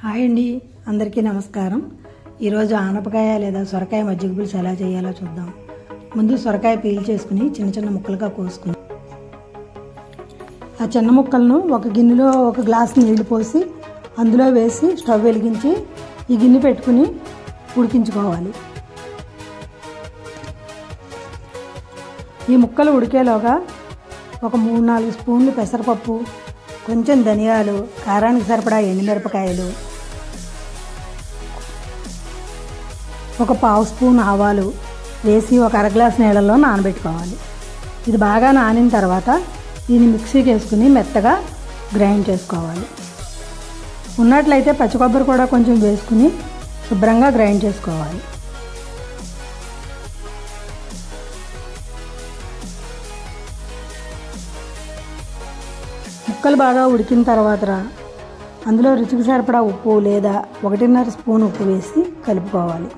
Hi అండి, అందరికీ నమస్కారం. ఈరోజు ఆనపకాయ లేదా సొరకాయ మజ్జిగ పులుసు ఎలా చేయాలో చూద్దాం. ముందు సొరకాయ పీల్ చేసుకుని చిన్న చిన్న ముక్కలుగా కోసుకుని ఆ చిన్న ముక్కలను ఒక గిన్నెలో ఒక గ్లాస్ నీళ్లు పోసి అందులో వేసి స్టవ్ వెలిగించి ఈ గిన్నె పెట్టుకుని ఉడికించుకోవాలి. ఈ ముక్కలు ఉడికేలోగా ఒక 3-4 స్పూన్లు పెసరపప్పు, కొంచెం ధనియాలు, కారానికి సరిపడా ఎండుమిరపకాయలు, ఒక 1/2 స్పూన్ ఆవాలు వేసి ఒక అర గ్లాస్ నీళ్ళల్లో నానబెట్టుకోవాలి. ఇది బాగా నానిన తర్వాత దీన్ని మిక్సీకి వేసుకుని మెత్తగా గ్రైండ్ చేసుకోవాలి. ఉన్నట్లయితే పచ్చి కొబ్బరి కూడా కొంచెం వేసుకుని శుభ్రంగా గ్రైండ్ చేసుకోవాలి. ముక్కలు బాగా ఉడికిన తర్వాత అందులో రుచికి సరిపడా ఉప్పు లేదా 1.5 స్పూన్ ఉప్పు వేసి కలుపుకోవాలి.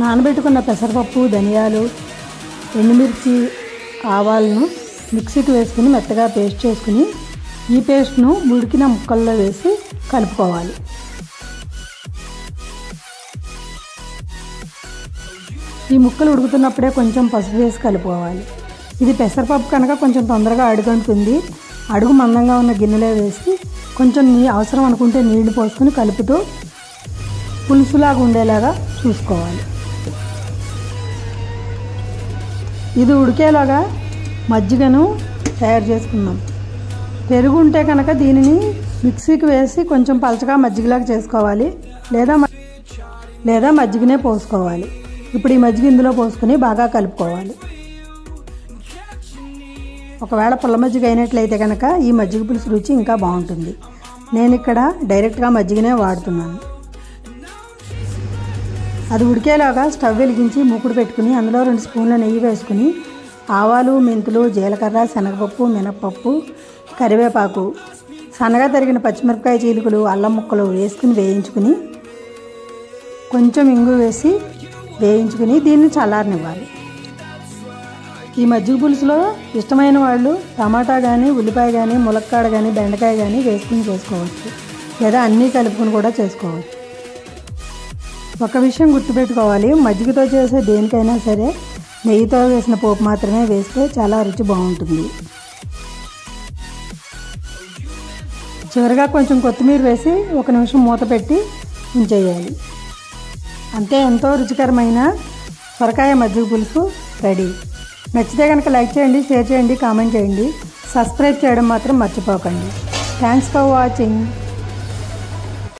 నానబెట్టుకున్న పెసరపప్పు, ధనియాలు, ఎండుమిర్చి, ఆవాలను మిక్సీకి వేసుకుని మెత్తగా పేస్ట్ చేసుకుని ఈ పేస్ట్ను ఉడికిన ముక్కల్లో వేసి కలుపుకోవాలి. ఈ ముక్కలు ఉడుకుతున్నప్పుడే కొంచెం పసుపు వేసి కలుపుకోవాలి. ఇది పెసరపప్పు కనుక కొంచెం తొందరగా అడుగంటుంది. అడుగు మందంగా ఉన్న గిన్నెలో వేసి కొంచెం అవసరం అనుకుంటే నీళ్లు పోసుకుని కలుపుతూ పులుసులాగా ఉండేలాగా చూసుకోవాలి. ఇది ఉడికేలాగా మజ్జిగను తయారు చేసుకుందాం. పెరుగు ఉంటే కనుక దీనిని మిక్సీకి వేసి కొంచెం పలచగా మజ్జిగలాగా చేసుకోవాలి, లేదా మజ్జిగనే పోసుకోవాలి. ఇప్పుడు ఈ మజ్జిగ ఇందులో పోసుకుని బాగా కలుపుకోవాలి. ఒకవేళ పుల్ల మజ్జిగ అయినట్లయితే కనుక ఈ మజ్జిగ పులుసు రుచి ఇంకా బాగుంటుంది. నేను ఇక్కడ డైరెక్ట్గా మజ్జిగనే వాడుతున్నాను. అది ఉడికేలాగా స్టవ్ వెలిగించి మూకుడు పెట్టుకుని అందులో 2 స్పూన్ల నెయ్యి వేసుకుని ఆవాలు, మెంతులు, జీలకర్ర, శనగపప్పు, మినప్పప్పు, కరివేపాకు, సన్నగా తరిగిన పచ్చిమిరపకాయ చీలికలు, అల్లం ముక్కలు వేసుకుని వేయించుకుని కొంచెం ఇంగు వేసి వేయించుకుని దీన్ని చల్లారనివ్వాలి. ఈ మజ్జిగ పులుసులో ఇష్టమైన వాళ్ళు టమాటా కానీ, ఉల్లిపాయ కానీ, ములక్కాడ కానీ, బెండకాయ కానీ వేసుకుని చేసుకోవచ్చు, లేదా అన్నీ కలుపుకుని కూడా చేసుకోవచ్చు. ఒక విషయం గుర్తుపెట్టుకోవాలి, మజ్జిగతో చేసే దేనికైనా సరే నెయ్యితో వేసిన పోపు మాత్రమే వేస్తే చాలా రుచి బాగుంటుంది. చివరిగా కొంచెం కొత్తిమీర వేసి 1 నిమిషం మూత పెట్టి ఉంచేయాలి. అంతే, ఎంతో రుచికరమైన సొరకాయ మజ్జిగ పులుసు రెడీ. నచ్చితే కనుక లైక్ చేయండి, షేర్ చేయండి, కామెంట్ చేయండి, సబ్స్క్రైబ్ చేయడం మాత్రం మర్చిపోకండి. Thanks for watching.